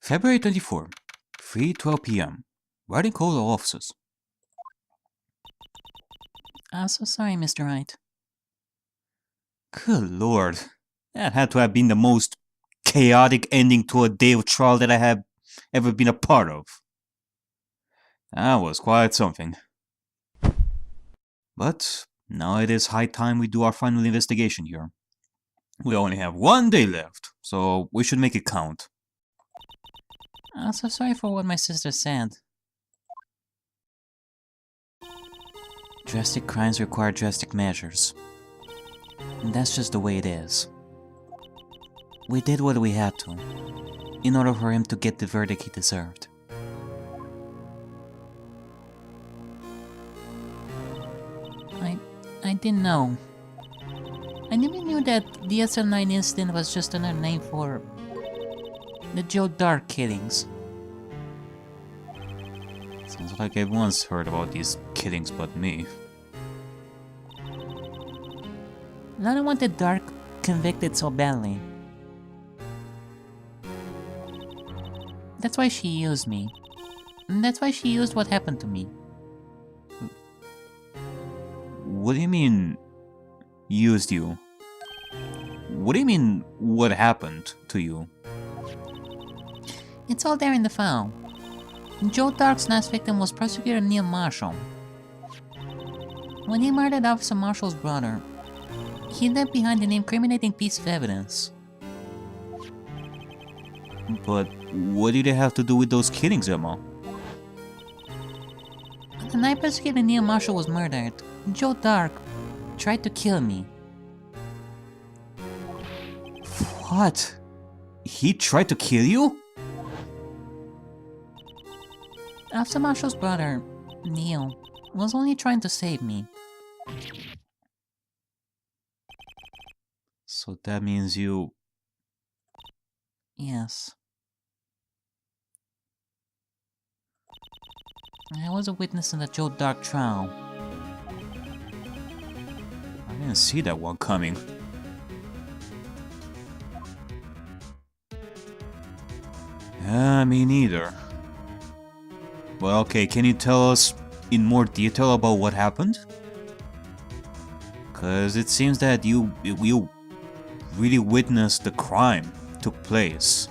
February 24, 3:12 p.m. Writing call to officers. I'm so sorry, Mr. Wright. Good lord. That had to have been the most chaotic ending to a day of trial that I have ever been a part of. That was quite something. But now it is high time we do our final investigation here. We only have 1 day left, so we should make it count. I'm so sorry for what my sister said. Drastic crimes require drastic measures. And that's just the way it is. We did what we had to, in order for him to get the verdict he deserved. I didn't know. I never knew that the SL9 incident was just another name for the Joe Dark killings. Sounds like everyone's heard about these killings but me. Lana wanted Dark convicted so badly. That's why she used me. And that's why she used what happened to me. What do you mean, used you? What do you mean, what happened to you? It's all there in the file. Joe Dark's last victim was prosecutor Neil Marshall. When he murdered Officer Marshall's brother, he left behind an incriminating piece of evidence. But what did it have to do with those killings, Emma? The night prosecutor Neil Marshall was murdered, Joe Dark tried to kill me. What? He tried to kill you? Officer Marshall's brother, Neil, was only trying to save me. So that means you... Yes. I was a witness in the Joe Dark trial. I didn't see that one coming. Me neither. Well, okay, can you tell us in more detail about what happened? Cause it seems that you really witnessed the crime took place.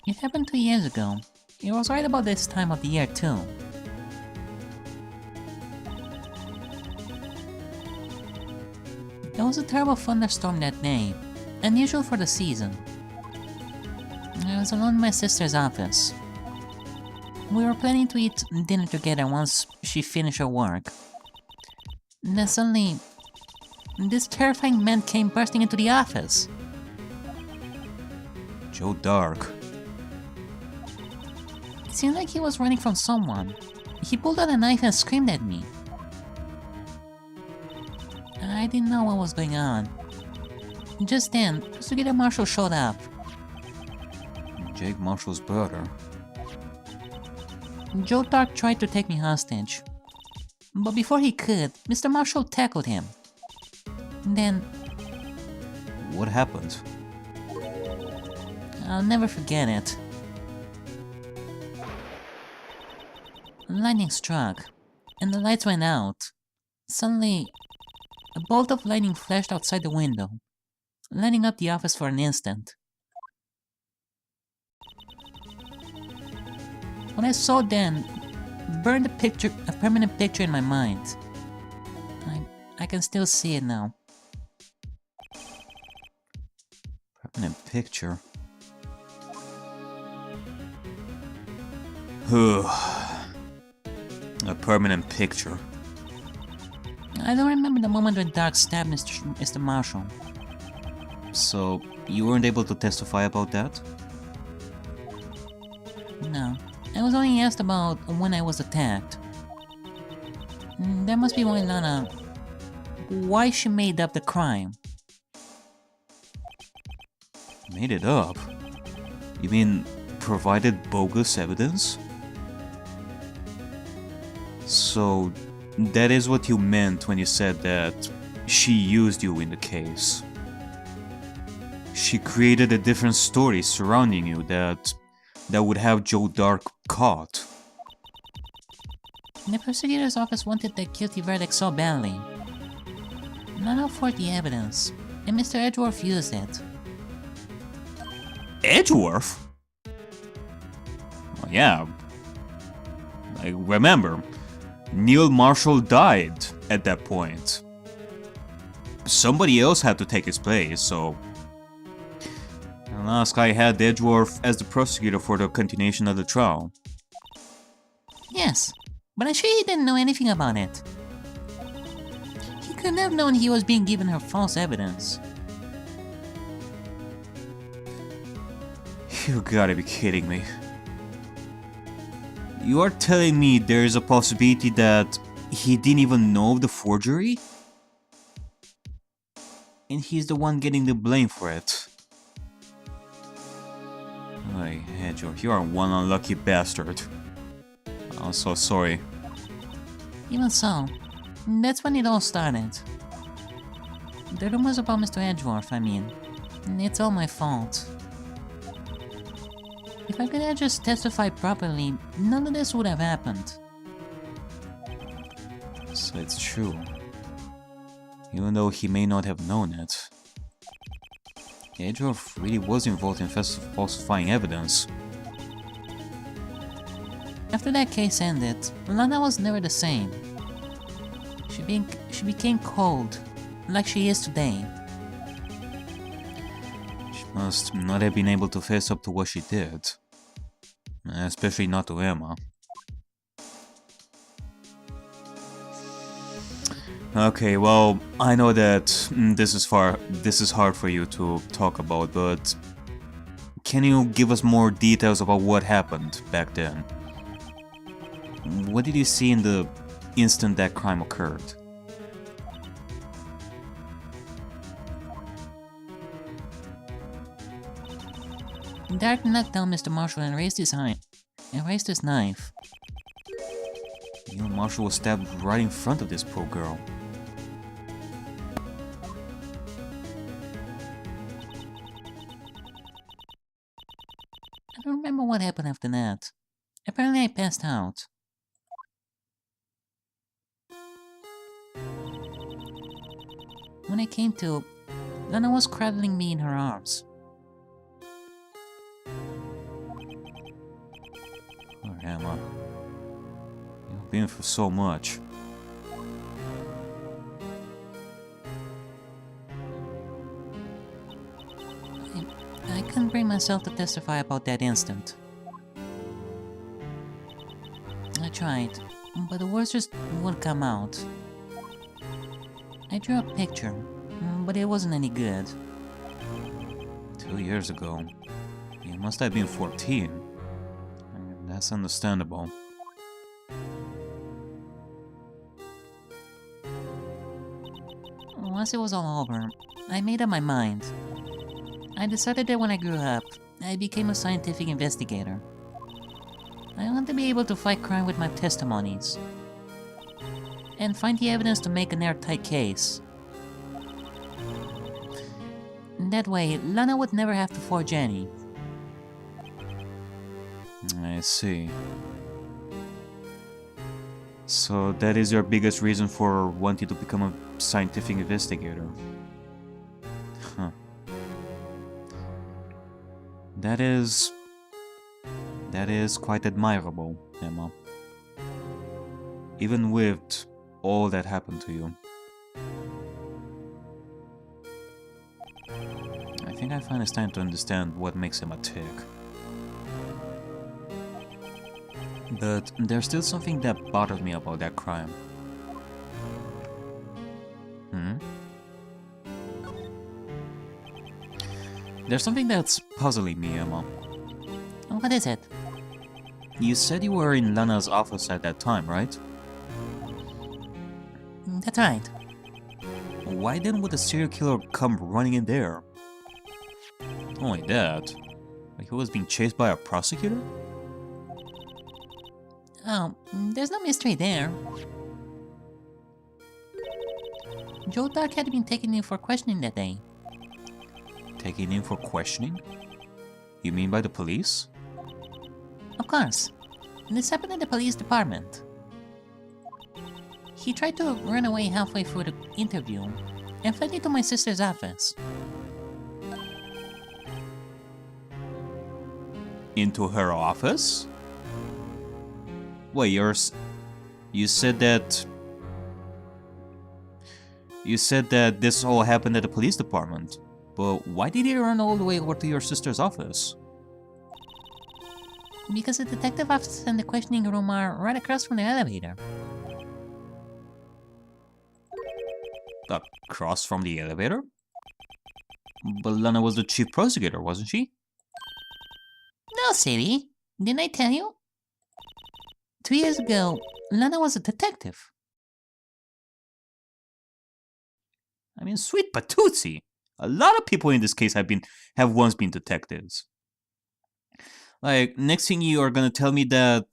It happened 2 years ago. It was right about this time of the year too. There was a terrible thunderstorm that day, unusual for the season. I was alone in my sister's office. We were planning to eat dinner together once she finished her work. Then suddenly, this terrifying man came bursting into the office. Joe Dark. It seemed like he was running from someone. He pulled out a knife and screamed at me. I didn't know what was going on. Just then, Prosecutor Marshall showed up. Jake Marshall's brother. Joe Dark tried to take me hostage. But before he could, Mr. Marshall tackled him. Then... What happened? I'll never forget it. Lightning struck, and the lights went out. Suddenly, a bolt of lightning flashed outside the window, lighting up the office for an instant. What I saw then burned a permanent picture in my mind. I can still see it now. Permanent picture? A permanent picture. I don't remember the moment when Dark stabbed Mr. Marshall. So, you weren't able to testify about that? No. I was only asked about when I was attacked. That must be why Lana... why she made up the crime. Made it up? You mean provided bogus evidence? So, that is what you meant when you said that she used you in the case. She created a different story surrounding you that would have Joe Dark caught. The prosecutor's office wanted the guilty verdict so badly. None of the evidence, and Mr. Edgeworth used it. Edgeworth? Well, yeah. I remember, Neil Marshall died at that point. Somebody else had to take his place, so... The last guy had Edgeworth as the prosecutor for the continuation of the trial. Yes, but I'm sure he didn't know anything about it. He couldn't have known he was being given her false evidence. You gotta be kidding me. You are telling me there is a possibility that he didn't even know of the forgery? And he's the one getting the blame for it. Hey, Edgeworth, you are one unlucky bastard. I'm so sorry. Even so, that's when it all started. The rumors about Mr. Edgeworth, I mean. It's all my fault. If I could have just testified properly, none of this would have happened. So it's true. Even though he may not have known it. Edgeworth really was involved in falsifying evidence. After that case ended, Lana was never the same. She became cold, like she is today. She must not have been able to face up to what she did. Especially not to Emma. Okay, well, I know that this is hard for you to talk about, but can you give us more details about what happened back then? What did you see in the instant that crime occurred? Dark knocked down Mr. Marshall and raised his knife. You know, Marshall was stabbed right in front of this poor girl. I don't remember what happened after that. Apparently I passed out. When I came to, Lana was cradling me in her arms. Poor Emma. You've been through so much. I couldn't bring myself to testify about that instant. I tried, but the words just wouldn't come out. I drew a picture, but it wasn't any good. 2 years ago. You must have been 14. That's understandable. Once it was all over, I made up my mind. I decided that when I grew up, I became a scientific investigator. I want to be able to fight crime with my testimonies. And find the evidence to make an airtight case. That way, Lana would never have to forge any. I see. So that is your biggest reason for wanting to become a scientific investigator? Huh. That is quite admirable, Emma. Even with all that happened to you. I think I finally starting to understand what makes Emma tick. But there's still something that bothers me about that crime. There's something that's puzzling me, Emma. What is it? You said you were in Lana's office at that time, right? That's right. Why then would a serial killer come running in there? Not only that, like he was being chased by a prosecutor? Oh, there's no mystery there. Joe Dark had been taken in for questioning that day. Taken in for questioning? You mean by the police? Of course. This happened at the police department. He tried to run away halfway through the interview and fled into my sister's office. Into her office? Wait, you said that... You said that this all happened at the police department. But why did he run all the way over to your sister's office? Because the detective office and the questioning room are right across from the elevator. Across from the elevator? But Lana was the chief prosecutor, wasn't she? No, Sadie. Didn't I tell you? 2 years ago, Lana was a detective. I mean, sweet patootie! A lot of people in this case have once been detectives. Like, next thing you are gonna tell me that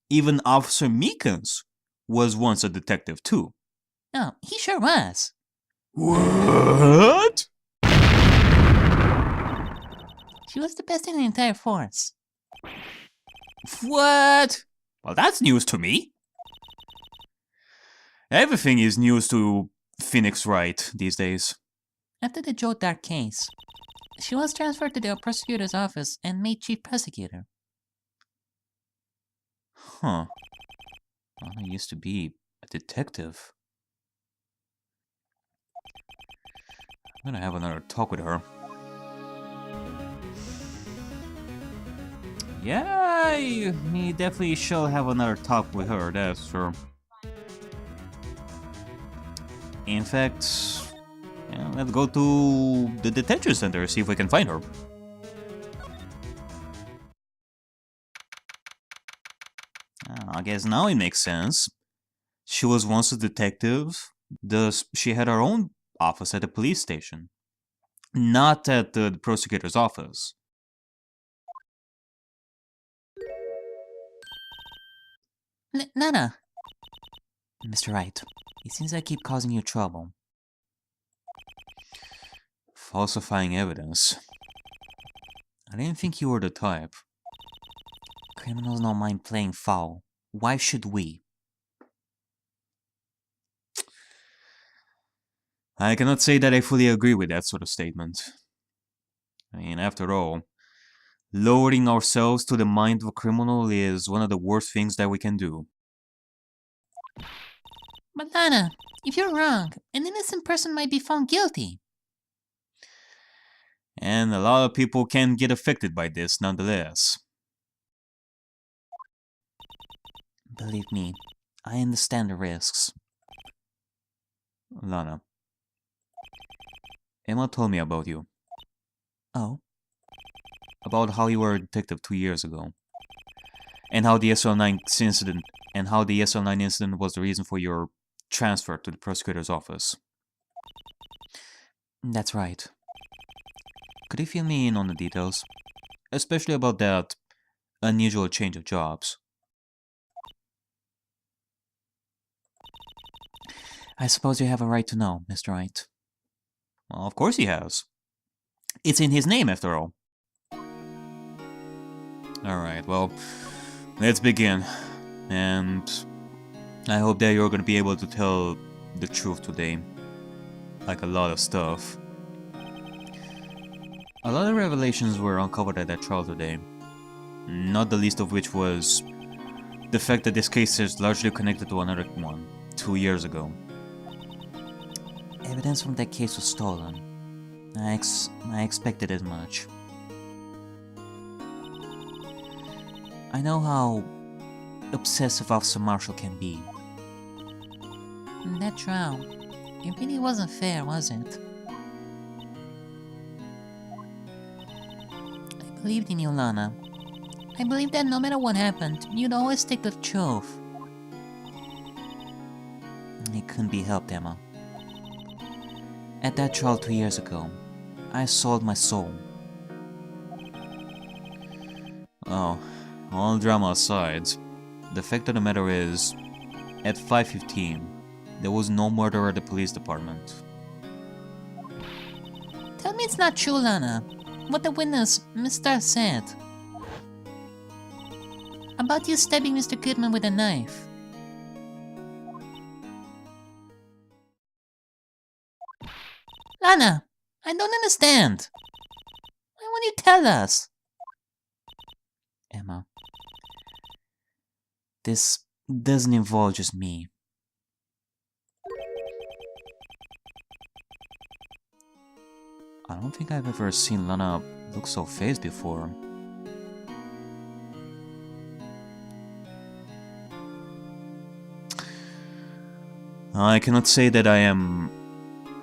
even Officer Meekins was once a detective too. Oh, he sure was. What? She was the best in the entire force. What? Well, that's news to me. Everything is news to Phoenix Wright these days. After the Joe Dark case, she was transferred to the prosecutor's office and made chief prosecutor. Huh. Well, I used to be a detective. I'm gonna have another talk with her. Yeah, we definitely shall have another talk with her, that's true. In fact, yeah, let's go to the detention center, see if we can find her. I guess now it makes sense. She was once a detective, thus she had her own office at the police station. Not at the prosecutor's office. Nana! Mr. Wright, it seems I keep causing you trouble. Falsifying evidence. I didn't think you were the type. Criminals don't mind playing foul. Why should we? I cannot say that I fully agree with that sort of statement. I mean, after all, lowering ourselves to the mind of a criminal is one of the worst things that we can do. But Nana, if you're wrong, an innocent person might be found guilty. And a lot of people can get affected by this nonetheless. Believe me, I understand the risks. Lana, Emma told me about you. Oh? About how you were a detective 2 years ago. And how the SL9 incident was the reason for your transfer to the prosecutor's office. That's right. Could you fill me in on the details? Especially about that unusual change of jobs. I suppose you have a right to know, Mr. Wright. Well, of course he has. It's in his name, after all. Alright, well, let's begin. And I hope that you're gonna be able to tell the truth today. Like a lot of stuff. A lot of revelations were uncovered at that trial today. Not the least of which was the fact that this case is largely connected to another one, 2 years ago. Evidence from that case was stolen. I expected as much. I know how obsessive Officer Marshall can be. That trial, it really wasn't fair, was it? I believed in you, Lana. I believed that no matter what happened, you'd always stick to the truth. It couldn't be helped, Emma. At that trial 2 years ago, I sold my soul. Oh, all drama aside, the fact of the matter is, at 5:15, there was no murder at the police department. Tell me it's not true, Lana. What the witness, Mr. said. About you stabbing Mr. Goodman with a knife. Lana, I don't understand. Why won't you tell us? Emma, this doesn't involve just me. I don't think I've ever seen Lana look so phased before. I cannot say that I am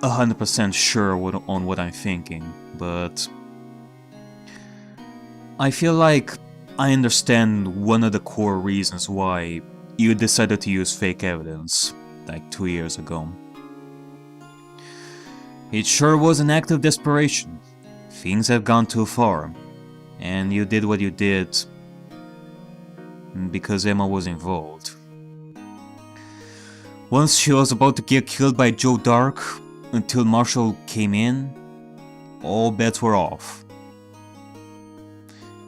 100% sure on what I'm thinking, but I feel like I understand one of the core reasons why you decided to use fake evidence, like 2 years ago. It sure was an act of desperation. Things have gone too far, and you did what you did because Emma was involved. Once she was about to get killed by Joe Dark, until Marshall came in, all bets were off.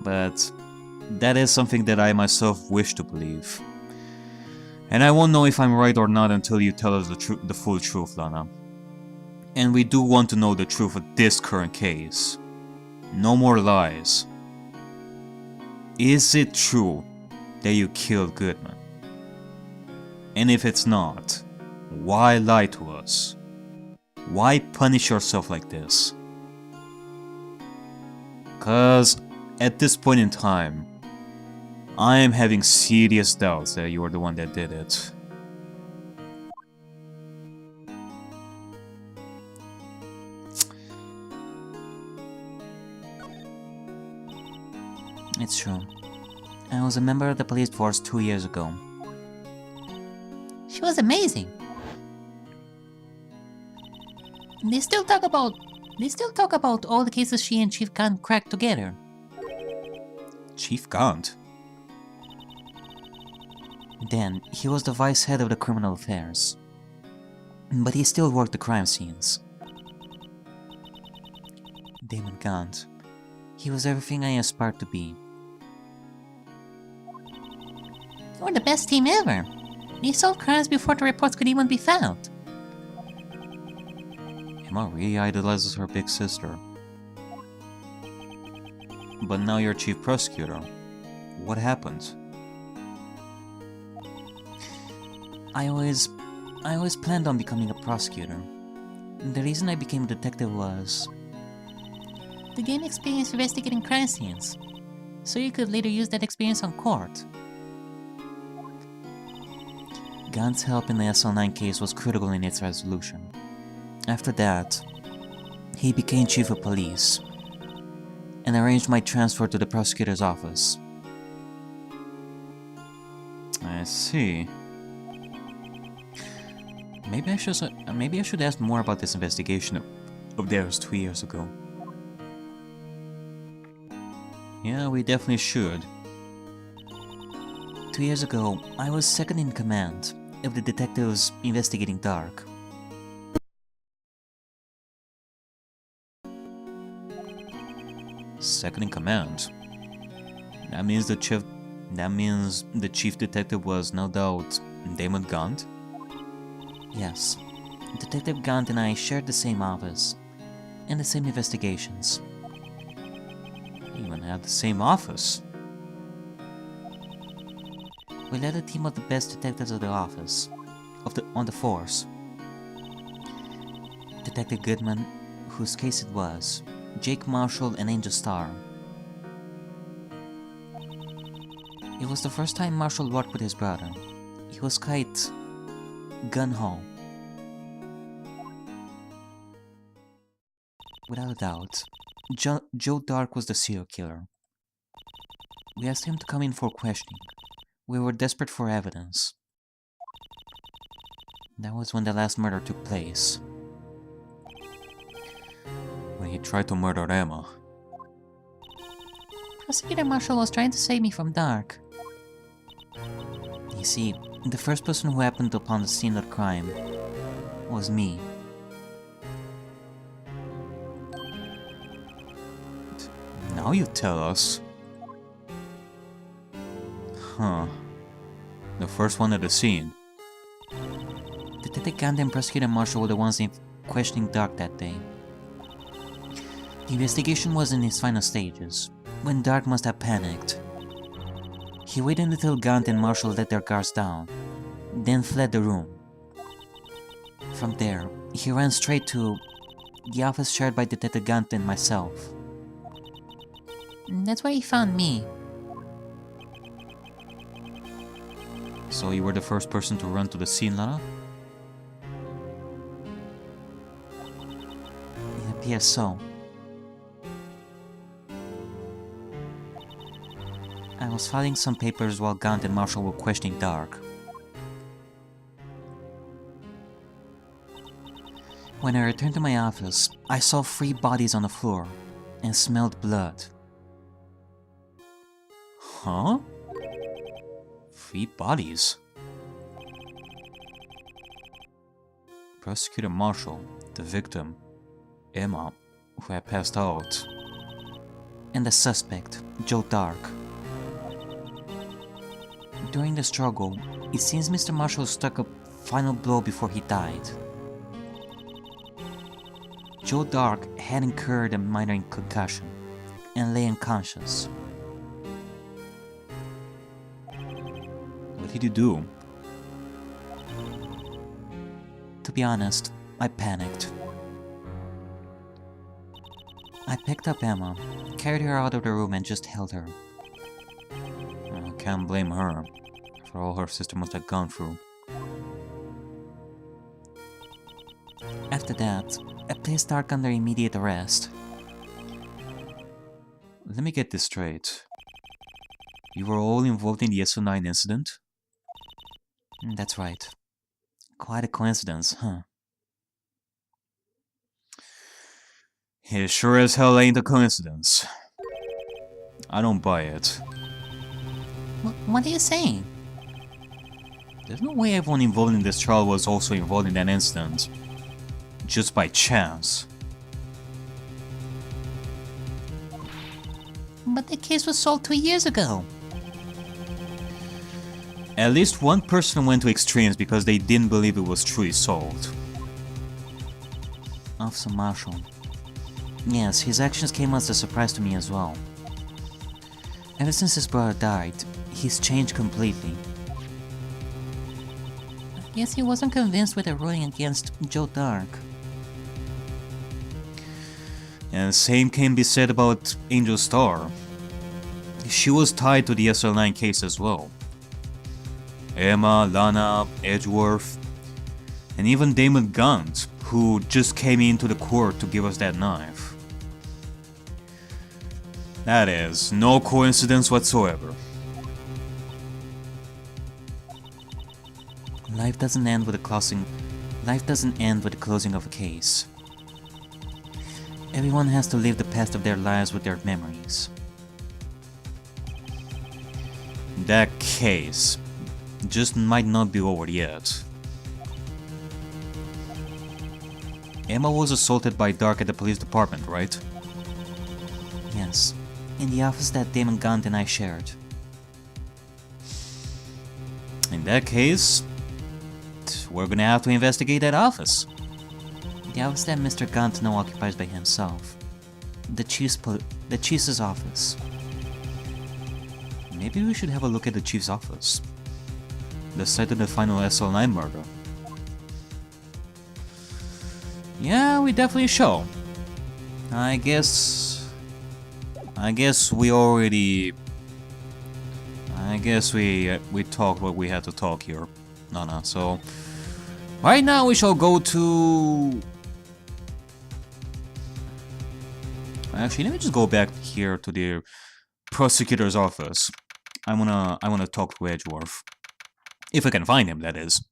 But that is something that I myself wish to believe. And I won't know if I'm right or not until you tell us the full truth, Lana. And we do want to know the truth of this current case. No more lies. Is it true that you killed Goodman? And if it's not, why lie to us? Why punish yourself like this? 'Cause at this point in time, I am having serious doubts that you are the one that did it. It's true. I was a member of the police force 2 years ago. She was amazing. They still talk about all the cases she and Chief Gant cracked together. Chief Gant? Then, he was the vice head of the criminal affairs. But he still worked the crime scenes. Damon Gant. He was everything I aspired to be. You were the best team ever. They solved crimes before the reports could even be found. Emma really idolizes her big sister. But now you're chief prosecutor. What happened? I always planned on becoming a prosecutor. The reason I became a detective was to gain experience investigating crime scenes, so you could later use that experience on court. Gant's help in the SL9 case was critical in its resolution. After that, he became chief of police and arranged my transfer to the prosecutor's office. I see. Maybe I should ask more about this investigation of theirs 2 years ago. Yeah, we definitely should. 2 years ago, I was second in command of the detectives investigating Dark. Second in command? That means the chief detective was no doubt Damon Gant? Yes. Detective Gant and I shared the same office and the same investigations. You even had the same office? We led a team of the best detectives of the office, on the force. Detective Goodman, whose case it was, Jake Marshall and Angel Starr. It was the first time Marshall worked with his brother. He was quite gun-ho. Without a doubt, Joe Dark was the serial killer. We asked him to come in for questioning. We were desperate for evidence. That was when the last murder took place. When he tried to murder Emma. Prosecutor Marshall was trying to save me from Dark. You see, the first person who happened upon the scene of the crime was me. Now you tell us. Huh. The first one at the scene. Detective Gandhi and Prosecutor Marshall were the ones questioning Dark that day. The investigation was in its final stages, when Dark must have panicked. He waited until Gandhi and Marshall let their guards down, then fled the room. From there, he ran straight to the office shared by Detective Gandhi and myself. That's where he found me. So you were the first person to run to the scene, Lana? It appears so. I was filing some papers while Gant and Marshall were questioning Dark. When I returned to my office, I saw 3 bodies on the floor and smelled blood. Huh? 3 bodies? Prosecutor Marshall, the victim, Emma, who had passed out, And the suspect, Joe Dark. During the struggle, it seems Mr. Marshall struck a final blow before he died. Joe Dark had incurred a minor concussion and lay unconscious. what did you do? To be honest, I panicked. I picked up Emma, carried her out of the room and just held her. I can't blame her for all her sister must have gone through. After that, I placed Dark under immediate arrest. Let me get this straight. You were all involved in the SO9 incident? That's right. Quite a coincidence, huh? It sure as hell ain't a coincidence. I don't buy it. What are you saying? There's no way everyone involved in this trial was also involved in that incident. Just by chance. But the case was solved 2 years ago. At least one person went to extremes because they didn't believe it was truly solved. Officer Marshall. Yes, his actions came as a surprise to me as well. Ever since his brother died, he's changed completely. I guess he wasn't convinced with the ruling against Joe Dark. And same can be said about Angel Star. She was tied to the SL9 case as well. Emma, Lana, Edgeworth, and even Damon Gunt, who just came into the court to give us that knife. That is no coincidence whatsoever. Life doesn't end with the closing. Life doesn't end with the closing of a case. Everyone has to live the past of their lives with their memories. That case just might not be over yet. Emma was assaulted by Dark at the police department, right? Yes, in the office that Damon Gant and I shared. In that case, we're gonna have to investigate that office. The office that Mr. Gant now occupies by himself. The chief's office. Maybe we should have a look at the chief's office. The site of the final SL9 murder. Yeah, we definitely should. I guess we already... I guess we talked what we had to talk here. No, so... Right now we shall go to... Actually, let me just go back here to the prosecutor's office. I wanna talk to Edgeworth. If I can find him, that is.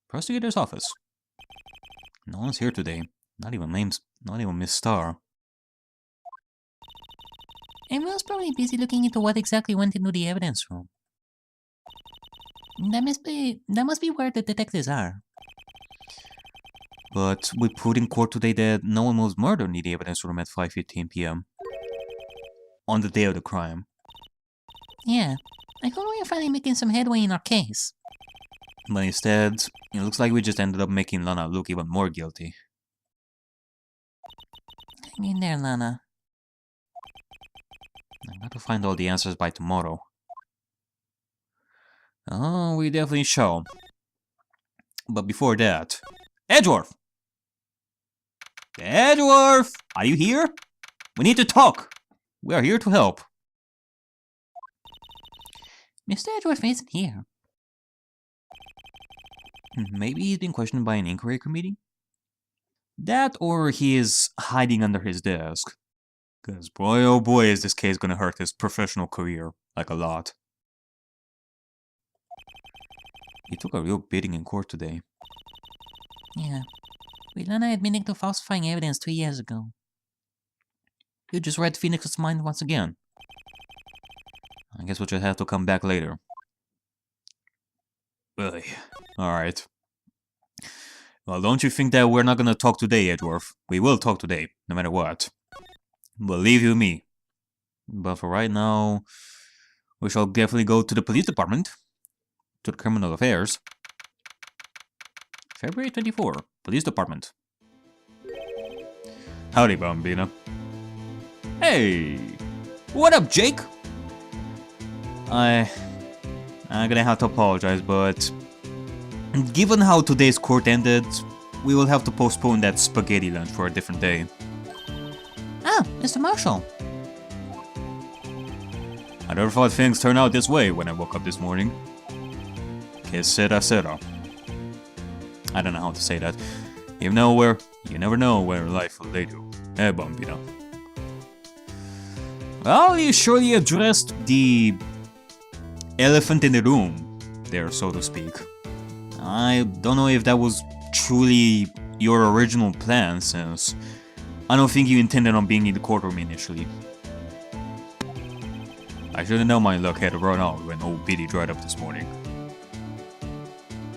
Prosecutor's office. No one's here today. Not even Miss Star. Everyone's probably busy looking into what exactly went into the evidence room. That must be where the detectives are. But we put in court today that no one was murdered in the evidence room at 5:15 p.m. on the day of the crime. Yeah, I thought we were finally making some headway in our case. But instead, it looks like we just ended up making Lana look even more guilty. Hang in there, Lana. I got to find all the answers by tomorrow. Oh, we definitely shall. But before that... Edgeworth! Edgeworth! Are you here? We need to talk! We are here to help. Mr. Edgeworth isn't here. Maybe he's been questioned by an inquiry committee? That or he is hiding under his desk. Because boy oh boy is this case gonna hurt his professional career, like a lot. He took a real beating in court today. Yeah, with Lana admitting to falsifying evidence 2 years ago. You just read Phoenix's mind once again. I guess we'll just have to come back later. Ugh. Alright. Well, don't you think that we're not gonna talk today, Edgeworth? We will talk today, no matter what. Believe you me. But for right now, we shall definitely go to the police department. To the criminal affairs. February 24, police department. Howdy, Bambina. Hey! What up, Jake? I'm gonna have to apologize, but given how today's court ended, we will have to postpone that spaghetti lunch for a different day. Oh, Mr. Marshall. I never thought things turned out this way when I woke up this morning. Que sera. I don't know how to say that. You never know where life will lead you. Bambino. Well, you surely addressed the elephant in the room there, so to speak. I don't know if that was truly your original plan, since I don't think you intended on being in the courtroom initially. I should've known my luck had run out when old Biddy dried up this morning.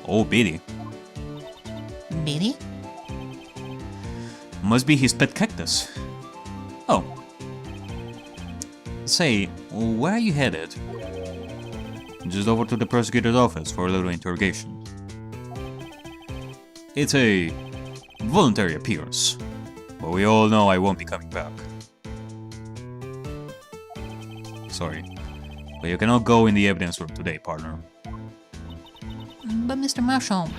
Old Biddy? Biddy? Must be his pet cactus. Oh. Say, where are you headed? Just over to the prosecutor's office for a little interrogation. It's a voluntary appearance, but we all know I won't be coming back. Sorry, but you cannot go in the evidence room today, partner. But Mr. Marshall,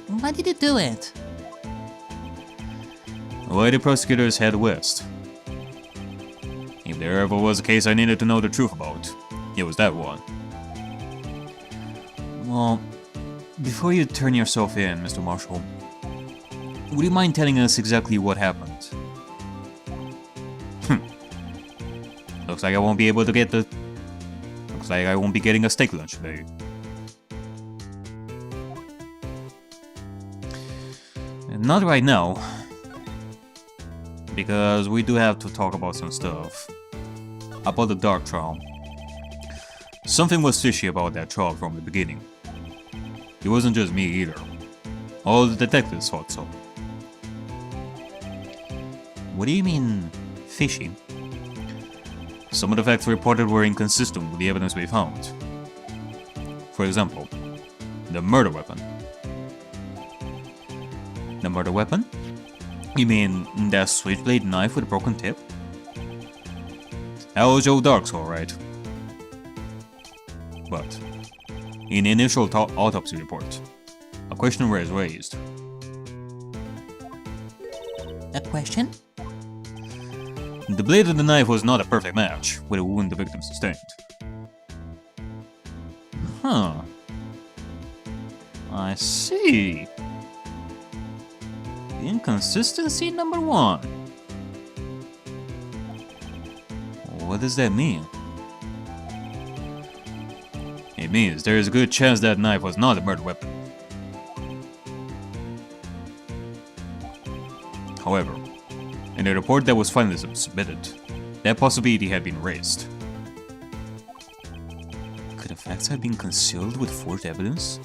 why did you do it? Why the prosecutors head west? If there ever was a case I needed to know the truth about, it was that one. Well, before you turn yourself in, Mr. Marshall, would you mind telling us exactly what happened? Looks like I won't be able to get the... Looks like I won't be getting a steak lunch today. Not right now. Because we do have to talk about some stuff. About the dark trial. Something was fishy about that trial from the beginning. It wasn't just me either. All the detectives thought so. What do you mean, fishy? Some of the facts reported were inconsistent with the evidence we found. For example, the murder weapon. The murder weapon? You mean that switchblade knife with a broken tip? That was Joe Dark's alright. But, in the initial autopsy report, a question was raised. A question? The blade of the knife was not a perfect match with the wound the victim sustained. Huh. I see. Inconsistency number 1. What does that mean? It means there is a good chance that knife was not a murder weapon. However, in the report that was finally submitted, that possibility had been raised. Could the facts have been concealed with forged evidence?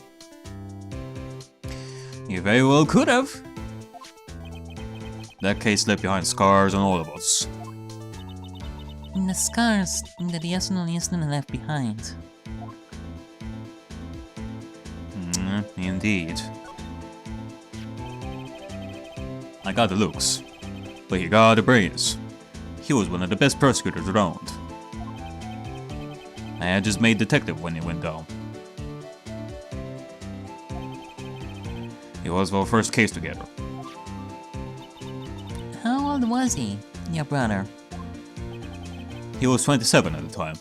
You very well could have. That case left behind scars on all of us. The scars that the SNL incident left behind. Indeed. I got the looks, but he got the brains. He was one of the best prosecutors around. I had just made detective when he went down. It was our first case together. How old was he, your brother? He was 27 at the time.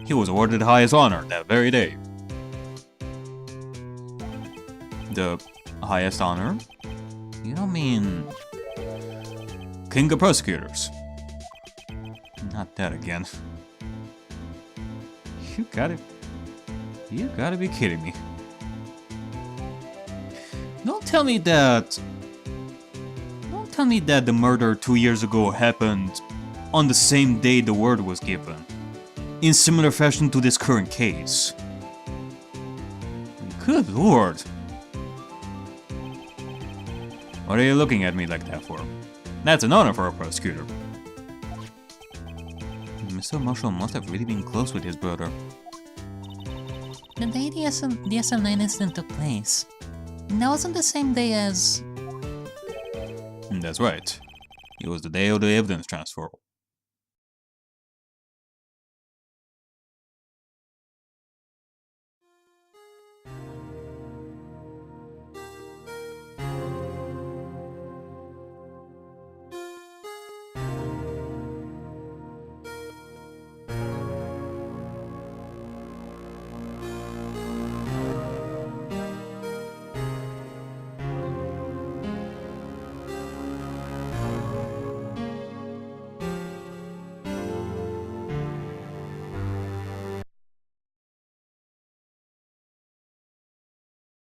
He was awarded the highest honor that very day. The highest honor? You don't mean... King of Prosecutors? Not that again. You gotta be kidding me. Don't tell me that the murder 2 years ago happened on the same day the word was given, in similar fashion to this current case. Good lord. What are you looking at me like that for? That's an honor for a prosecutor. Mr. Marshall must have really been close with his brother. The day the SM9 incident took place, that wasn't the same day as... That's right. It was the day of the evidence transfer.